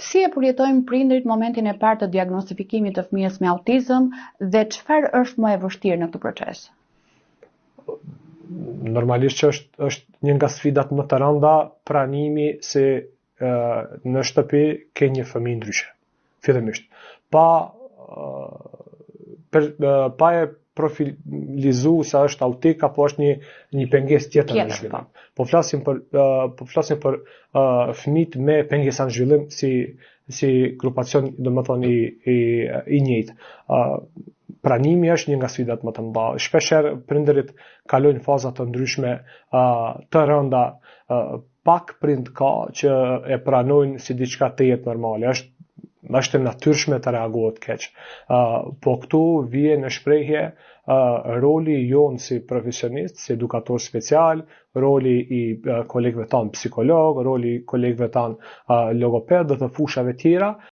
Si e përjetojnë prindërit momentin e parë të diagnostifikimit të fëmijës me autizëm dhe çfarë është më e vështirë në këtë proces? Normalisht që është një nga sfidat më të rënda pranimi se në shtëpi ke një fëmijë ndryshe. Fillimisht. Pa e profilizu se është autik apo është një pengesë tjetër në zhvillim. Po flasim për fëmijët me pengesa në zhvillim si grupacion, domethënë i njëjtë. Pranimi është një nga sfidat më të mëdha. Shpeshherë prindërit kalojnë faza të ndryshme të rënda, pak prind ka që e pranojnë si diçka të jetë normale. Është e natyrshme të reagohet keq. Po këtu vjen në shprehje roli jon si profesionist, si edukator special, roli i kolegëve tanë psikolog, roli i kolegëve tanë logoped dhe të fushave tjera,